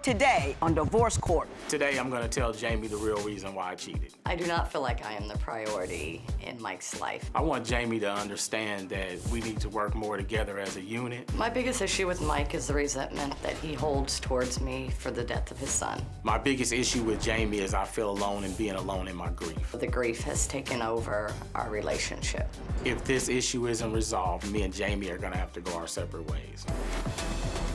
Today on Divorce Court. Today, I'm going to tell Jayme the real reason why I cheated. I do not feel like I am the priority in Mike's life. I want Jayme to understand that we need to work more together as a unit. My biggest issue with Mike is the resentment that he holds towards me for the death of his son. My biggest issue with Jayme is I feel alone and being alone in my grief. The grief has taken over our relationship. If this issue isn't resolved, me and Jayme are going to have to go our separate ways.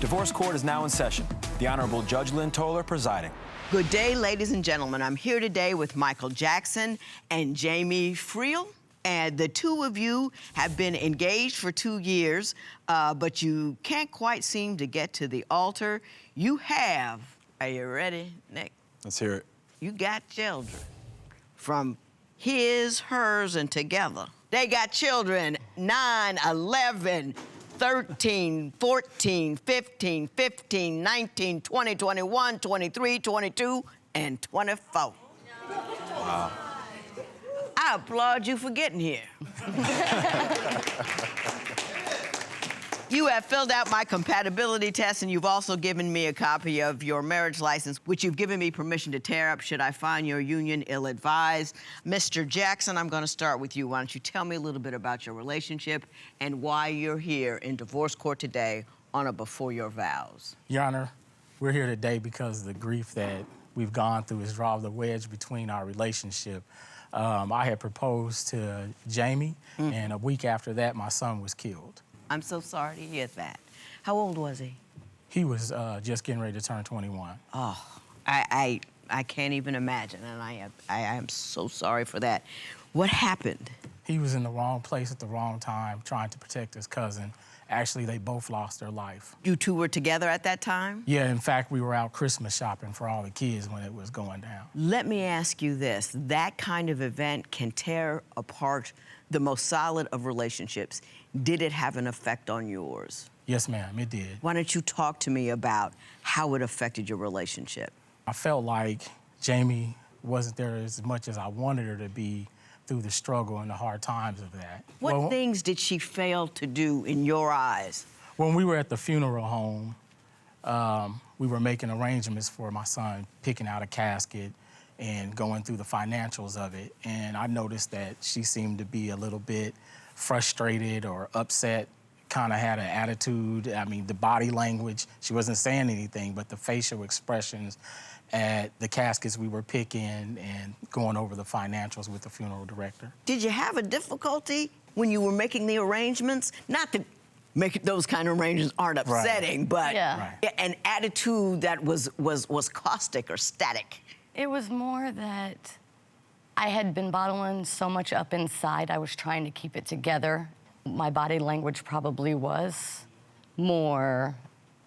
Divorce Court is now in session. The Honorable Judge Lynn Toller presiding. Good day, ladies and gentlemen. I'm here today with Michael Jackson and Jayme Freel. And the two of you have been engaged for 2 years, but you can't quite seem to get to the altar. You have, are you ready, Nick? Let's hear it. You got children from his, hers, and together. They got children 9, 11, 13, 14, 15, 15, 19, 20, 21, 23, 22, and 24. Wow. I applaud you for getting here. You have filled out my compatibility test, and you've also given me a copy of your marriage license, which you've given me permission to tear up should I find your union ill-advised. Mr. Jackson, I'm going to start with you. Why don't you tell me a little bit about your relationship and why you're here in divorce court today on a before your vows? Your Honor, we're here today because the grief that we've gone through has drawn the wedge between our relationship. I had proposed to Jayme, and a week after that, my son was killed. I'm so sorry to hear that. How old was he? He was just getting ready to turn 21. Oh, I can't even imagine, and I am so sorry for that. What happened? He was in the wrong place at the wrong time, trying to protect his cousin. Actually, they both lost their life. You two were together at that time? Yeah, in fact, we were out Christmas shopping for all the kids when it was going down. Let me ask you this. That kind of event can tear apart the most solid of relationships. Did it have an effect on yours? Yes, ma'am, it did. Why don't you talk to me about how it affected your relationship? I felt like Jayme wasn't there as much as I wanted her to be through the struggle and the hard times of that. What things did she fail to do in your eyes? When we were at the funeral home, we were making arrangements for my son, picking out a casket and going through the financials of it. And I noticed that she seemed to be a little bit frustrated or upset, kind of had an attitude. I mean, the body language, she wasn't saying anything, but the facial expressions at the caskets we were picking and going over the financials with the funeral director. Did you have a difficulty when you were making the arrangements? Not that those kind of arrangements aren't upsetting, but an attitude that was caustic or static. It was more that I had been bottling so much up inside, I was trying to keep it together. My body language probably was more,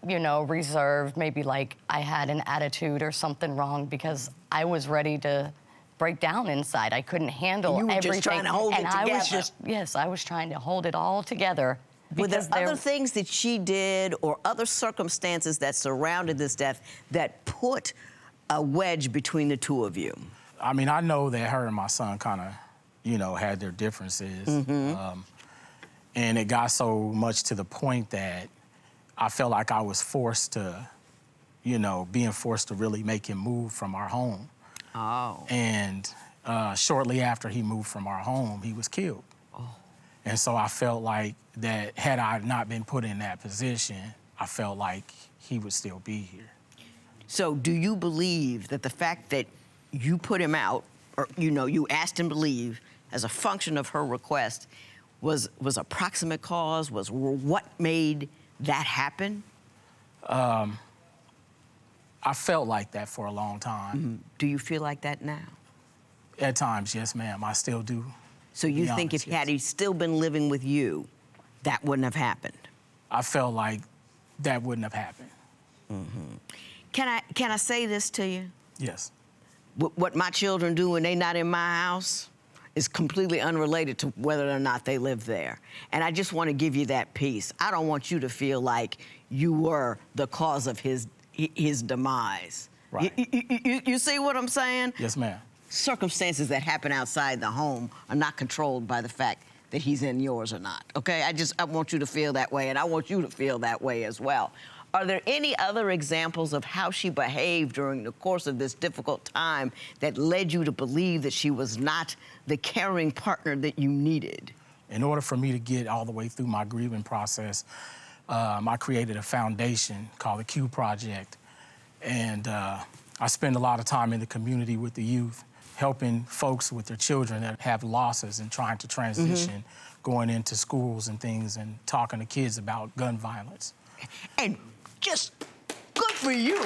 you know, reserved, maybe like I had an attitude or something wrong because I was ready to break down inside. I couldn't handle everything. You were just trying to hold it together. I was just, yes, I was trying to hold it all together. Were there other things that she did or other circumstances that surrounded this death that put a wedge between the two of you? I mean, I know that her and my son kind of, you know, had their differences. And it got so much to the point that I felt like I was forced to, you know, being forced to really make him move from our home. Oh. And shortly after he moved from our home, he was killed. Oh. And so I felt like that had I not been put in that position, I felt like he would still be here. So do you believe that the fact that you put him out, or, you know, you asked him to leave as a function of her request, was a proximate cause, was what made that happen? I felt like that for a long time. Do you feel like that now? At times, yes, ma'am, I still do. So you think if had he still been living with you, that wouldn't have happened? I felt like that wouldn't have happened. Can I say this to you? Yes. What my children do when they're not in my house is completely unrelated to whether or not they live there. And I just want to give you that piece. I don't want you to feel like you were the cause of his demise. Right. You see what I'm saying? Yes, ma'am. Circumstances that happen outside the home are not controlled by the fact that he's in yours or not, okay? I want you to feel that way, and I want you to feel that way as well. Are there any other examples of how she behaved during the course of this difficult time that led you to believe that she was not the caring partner that you needed? In order for me to get all the way through my grieving process, I created a foundation called the Q Project. And I spend a lot of time in the community with the youth, helping folks with their children that have losses and trying to transition, going into schools and things and talking to kids about gun violence. And just good for you.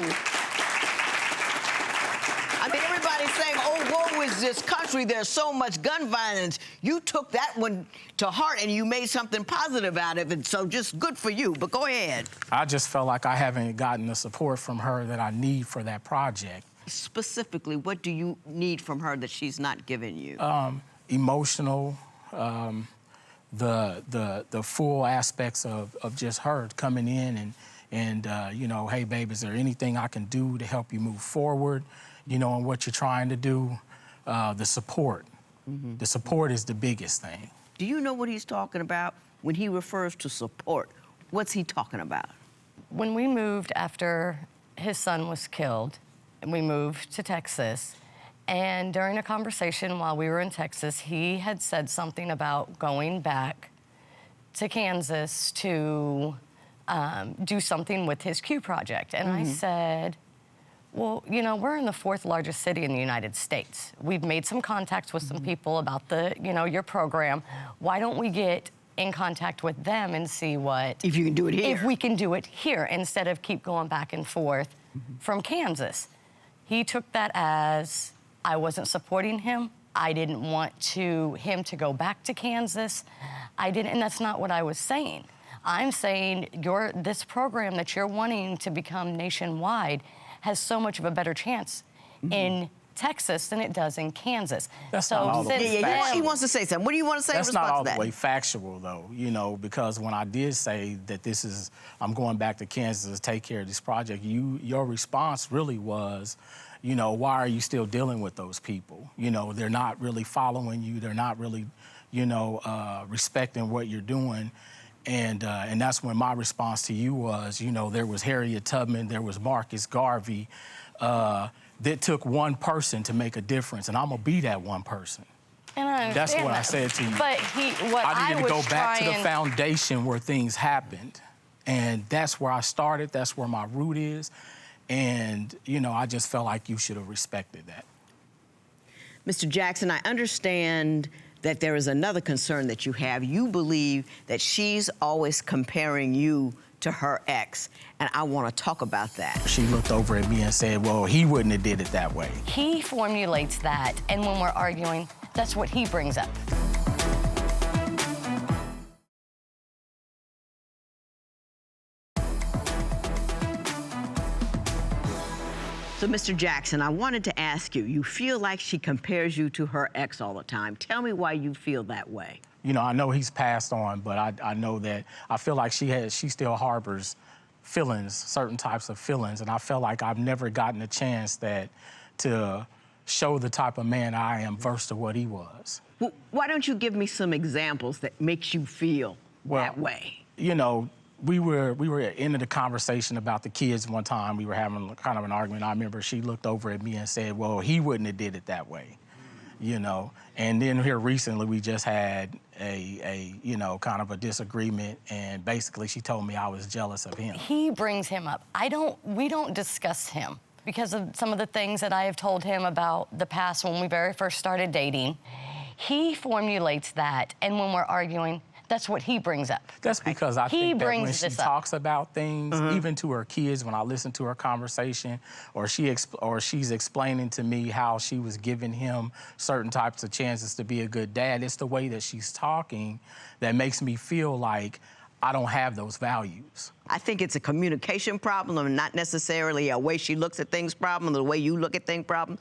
I mean, everybody's saying, oh, woe is this country, there's so much gun violence. You took that one to heart and you made something positive out of it, so just good for you, but go ahead. I just felt like I haven't gotten the support from her that I need for that project. Specifically, what do you need from her that she's not giving you? Emotional, the full aspects of just her coming in and you know, hey, babe, is there anything I can do to help you move forward, you know, and what you're trying to do? The support. The support is the biggest thing. Do you know what he's talking about when he refers to support? What's he talking about? When we moved after his son was killed, we moved to Texas, and during a conversation while we were in Texas, he had said something about going back to Kansas to do something with his Q Project. And I said, well, you know, we're in the 4th largest city in the United States. We've made some contacts with some people about your program. Why don't we get in contact with them and see what... If you can do it here. If we can do it here instead of keep going back and forth from Kansas. He took that as I wasn't supporting him. I didn't want him to go back to Kansas. And that's not what I was saying. I'm saying this program that you're wanting to become nationwide has so much of a better chance in Texas than it does in Kansas. That's not all the way factual. He wants to say something. What do you want to say in That's response not all to that? the way factual, though, you know, because when I did say that I'm going back to Kansas to take care of this project, your response really was, you know, why are you still dealing with those people? You know, they're not really following you. They're not really, you know, respecting what you're doing. And that's when my response to you was, you know, there was Harriet Tubman, there was Marcus Garvey. That took one person to make a difference, and I'm gonna be that one person. And I understand That's what that. I said to you. But I needed to go back to the foundation where things happened. And that's where I started, that's where my root is. And, you know, I just felt like you should have respected that. Mr. Jackson, I understand that there is another concern that you have. You believe that she's always comparing you to her ex, and I want to talk about that. She looked over at me and said, well, he wouldn't have did it that way. He formulates that, and when we're arguing, that's what he brings up. So, Mr. Jackson, I wanted to ask you, you feel like she compares you to her ex all the time. Tell me why you feel that way. You know, I know he's passed on, but I know that I feel like she still harbors feelings, certain types of feelings, and I feel like I've never gotten a chance to show the type of man I am versus to what he was. Well, why don't you give me some examples that makes you feel that way? You know, we were into the conversation about the kids one time. We were having kind of an argument. I remember she looked over at me and said, well, he wouldn't have did it that way, you know. And then here recently, we just had a you know, kind of a disagreement, and basically she told me I was jealous of him. He brings him up. We don't discuss him because of some of the things that I have told him about the past when we very first started dating. He formulates that, and when we're arguing, that's what he brings up. That's because I think that when she talks about things, even to her kids, when I listen to her conversation, or she's explaining to me how she was giving him certain types of chances to be a good dad, it's the way that she's talking that makes me feel like I don't have those values. I think it's a communication problem and not necessarily a way she looks at things problem, or the way you look at things problem.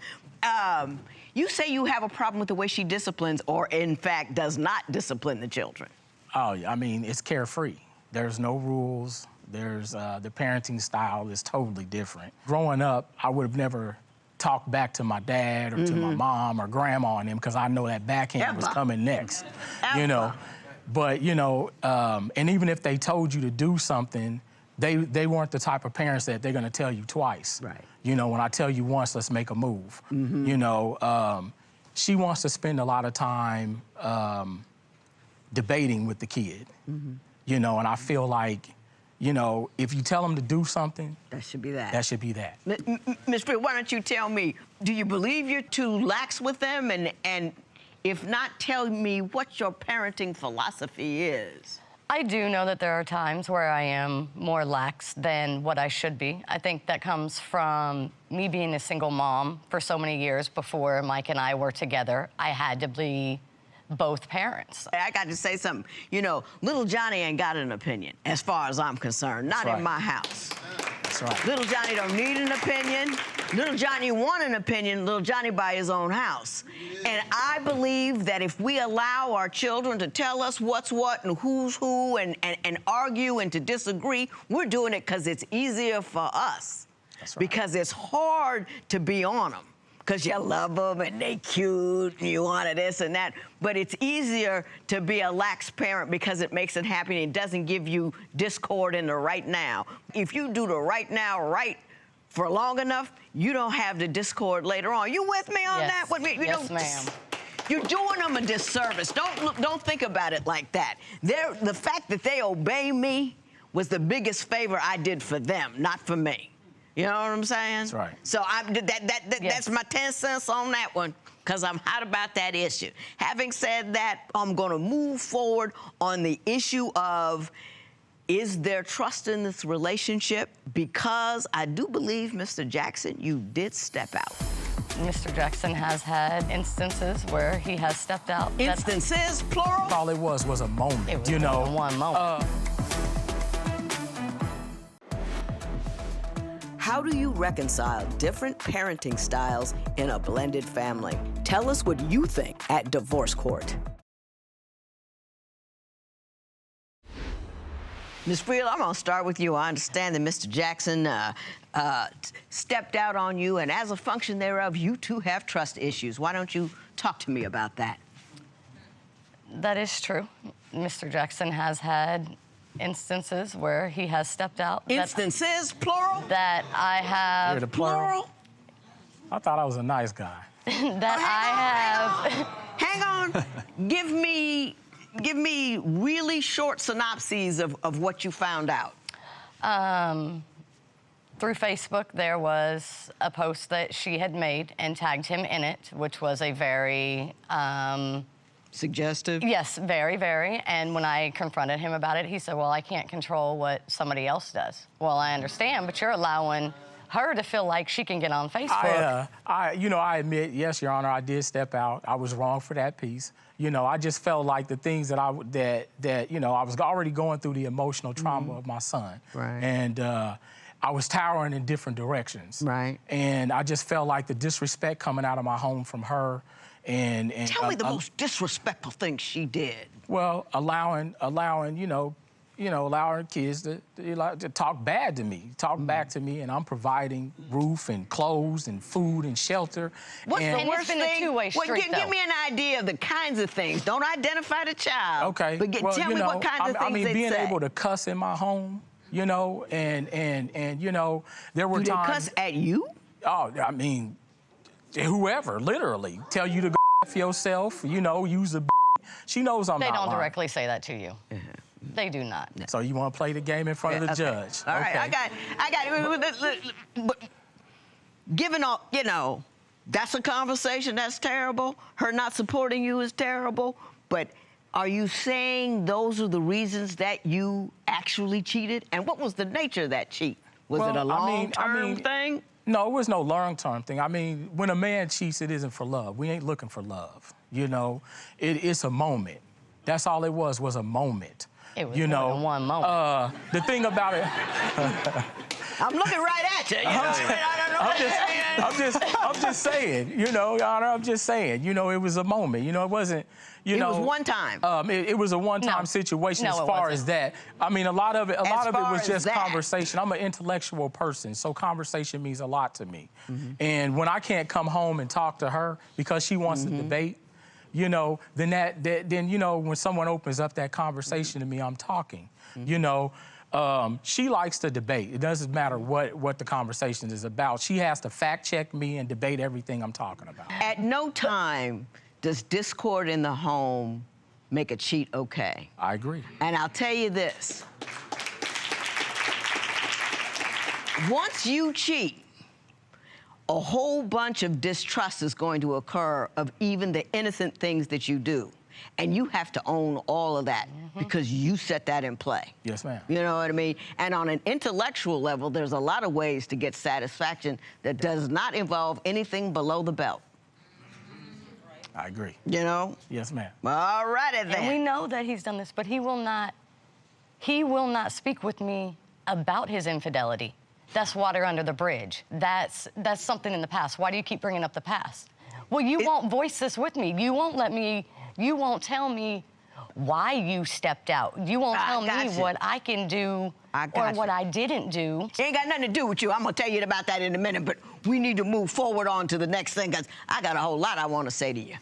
You say you have a problem with the way she disciplines, or in fact does not discipline the children. Oh, I mean, it's carefree. There's no rules. There's the parenting style is totally different. Growing up, I would have never talked back to my dad or to my mom or grandma and them, because I know that backhand was coming next, you know. But, you know, and even if they told you to do something, they weren't the type of parents that they're gonna tell you twice. Right. You know, when I tell you once, let's make a move. You know, she wants to spend a lot of time debating with the kid. You know, and I feel like, you know, if you tell them to do something, That should be that. that should be that. Ms. Freel, why don't you tell me, do you believe you're too lax with them? And if not, tell me what your parenting philosophy is. I do know that there are times where I am more lax than what I should be. I think that comes from me being a single mom for so many years before Mike and I were together. I had to be both parents. I got to say something. You know, little Johnny ain't got an opinion, as far as I'm concerned. Not That's in right. my house. That's right. Little Johnny don't need an opinion. Little Johnny want an opinion. Little Johnny buy his own house. And I believe that if we allow our children to tell us what's what and who's who and argue and to disagree, we're doing it because it's easier for us. That's right. Because it's hard to be on them. Because you love them and they cute and you want this and that. But it's easier to be a lax parent because it makes it happy and it doesn't give you discord in the right now. If you do the right now right for long enough, you don't have the discord later on. You with me on Yes. that? What we Yes, don't- ma'am. You're doing them a disservice. Don't think about it like that. The fact that they obey me was the biggest favor I did for them, not for me. You know what I'm saying? That's right. So Yes. that's my 10 cents on that one, because I'm hot about that issue. Having said that, I'm going to move forward on the issue of, is there trust in this relationship? Because I do believe, Mr. Jackson, you did step out. Mr. Jackson has had instances where he has stepped out. Instances, plural? All it was a moment. It was you know, one moment. How do you reconcile different parenting styles in a blended family? Tell us what you think at Divorce Court. Ms. Freel, I'm gonna start with you. I understand that Mr. Jackson stepped out on you, and as a function thereof, you too have trust issues. Why don't you talk to me about that? That is true. Mr. Jackson has had instances where he has stepped out. Instances, plural? That I You're have. the plural. I thought I was a nice guy. That I have. Hang on. Give me really short synopses of what you found out. Through Facebook, there was a post that she had made and tagged him in it, which was a very, Suggestive? yes, very, very. And when I confronted him about it, he said, well, I can't control what somebody else does. Well, I understand, but you're allowing her to feel like she can get on Facebook. I admit, yes, Your Honor, I did step out. I was wrong for that piece. You know, I just felt like the things that I was already going through the emotional trauma of my son. Right. And I was towering in different directions. Right. And I just felt like the disrespect coming out of my home from her and Tell me the most disrespectful thing she did. well, allowing kids to talk bad to me, talk back to me, and I'm providing roof and clothes and food and shelter. What's and, the And worst it's been a thing? two-way street, Give though. me an idea of the kinds of things. Don't identify the child. Okay. But tell me what kinds of things I mean, they being say. able to cuss in my home, you know, and you know, there were Do they times. cuss at you? Oh, I mean, whoever, literally, tell you to go F yourself, you know, use the. She knows I'm They not don't lying. directly say that to you. They do not. So you want to play the game in front of the Okay. judge? All right, Okay. I got it. But given all, you know, that's a conversation that's terrible. Her not supporting you is terrible. But are you saying those are the reasons that you actually cheated? And what was the nature of that cheat? Was it a Well, I mean- long-term thing? No, it was no long-term thing. I mean, when a man cheats, it isn't for love. We ain't looking for love. You know, it's a moment. That's all it was a moment. It was you more know, than one moment. The thing about it, I'm looking right at you. I'm just saying, you know, Your Honor, I'm just saying, you know, it was a moment. You know, it wasn't, you It know. was one time. It was a one-time No. situation No, as it far wasn't. as that. I mean, a lot of it far was as just that. conversation. I'm an intellectual person, so conversation means a lot to me. And when I can't come home and talk to her because she wants to debate, you know, then then you know, when someone opens up that conversation to me, I'm talking. You know, She likes to debate. It doesn't matter what the conversation is about. She has to fact check me and debate everything I'm talking about. At no time does discord in the home make a cheat okay. I agree. And I'll tell you this. Once you cheat, a whole bunch of distrust is going to occur of even the innocent things that you do. And you have to own all of that because you set that in play. Yes, ma'am. You know what I mean? And on an intellectual level, there's a lot of ways to get satisfaction that does not involve anything below the belt. I agree. You know? Yes, ma'am. All righty then. And we know that he's done this, but he will not speak with me about his infidelity. That's water under the bridge. That's something in the past. Why do you keep bringing up the past? Well, you won't voice this with me. You won't tell me why you stepped out. You won't tell me what I can do or what I didn't do. It ain't got nothing to do with you. I'm gonna tell you about that in a minute, but we need to move forward on to the next thing, because I got a whole lot I want to say to you.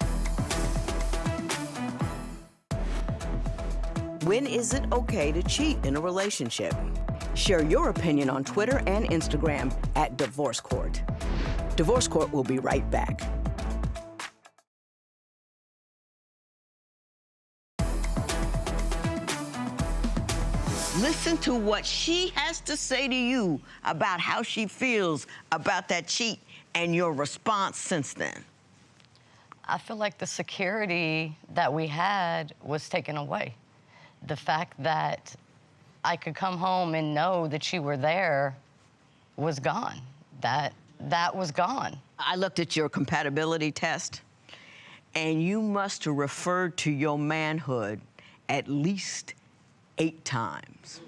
When is it okay to cheat in a relationship? Share your opinion on Twitter and Instagram at Divorce Court. Divorce Court will be right back. Listen to what she has to say to you about how she feels about that cheat and your response since then. I feel like the security that we had was taken away. The fact that I could come home and know that you were there was gone. That was gone. I looked at your compatibility test, and you must have referred to your manhood at least 8 times.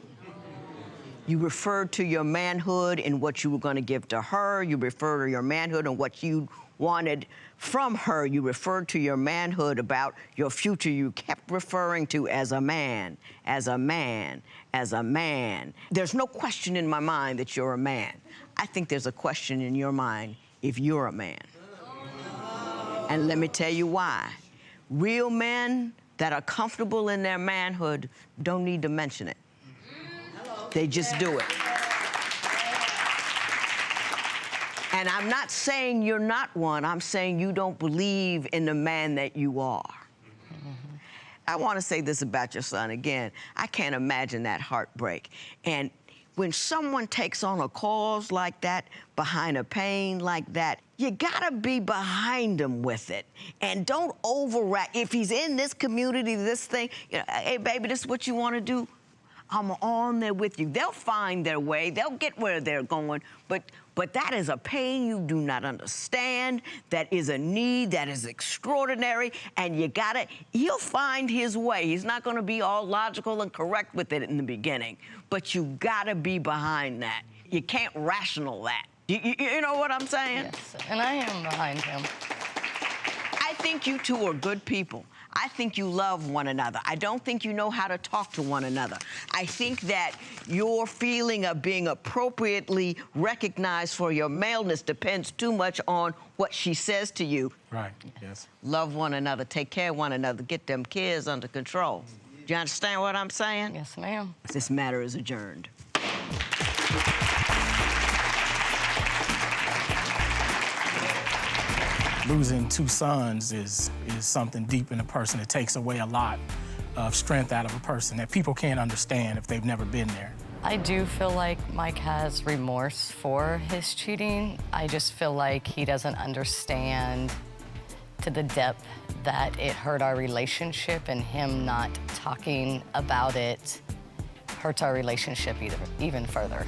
You referred to your manhood in what you were going to give to her. You referred to your manhood and what you wanted from her. You referred to your manhood about your future. You kept referring to as a man, as a man, as a man. There's no question in my mind that you're a man. I think there's a question in your mind if you're a man. And let me tell you why. Real men that are comfortable in their manhood don't need to mention it. They just do it. And I'm not saying you're not one. I'm saying you don't believe in the man that you are. I want to say this about your son again. I can't imagine that heartbreak. And when someone takes on a cause like that, behind a pain like that, you gotta be behind him with it. And don't overreact. If he's in this community, this thing, you know, hey, baby, this is what you want to do, I'm on there with you. They'll find their way. They'll get where they're going. But that is a pain you do not understand. That is a need that is extraordinary. And he'll find his way. He's not going to be all logical and correct with it in the beginning. But you got to be behind that. You can't rational that. You know what I'm saying? Yes, and I am behind him. I think you two are good people. I think you love one another. I don't think you know how to talk to one another. I think that your feeling of being appropriately recognized for your maleness depends too much on what she says to you. Right, yes. Love one another, take care of one another, get them kids under control. Do you understand what I'm saying? Yes, ma'am. This matter is adjourned. Losing 2 sons is something deep in a person. It takes away a lot of strength out of a person that people can't understand if they've never been there. I do feel like Mike has remorse for his cheating. I just feel like he doesn't understand to the depth that it hurt our relationship, and him not talking about it hurts our relationship even further.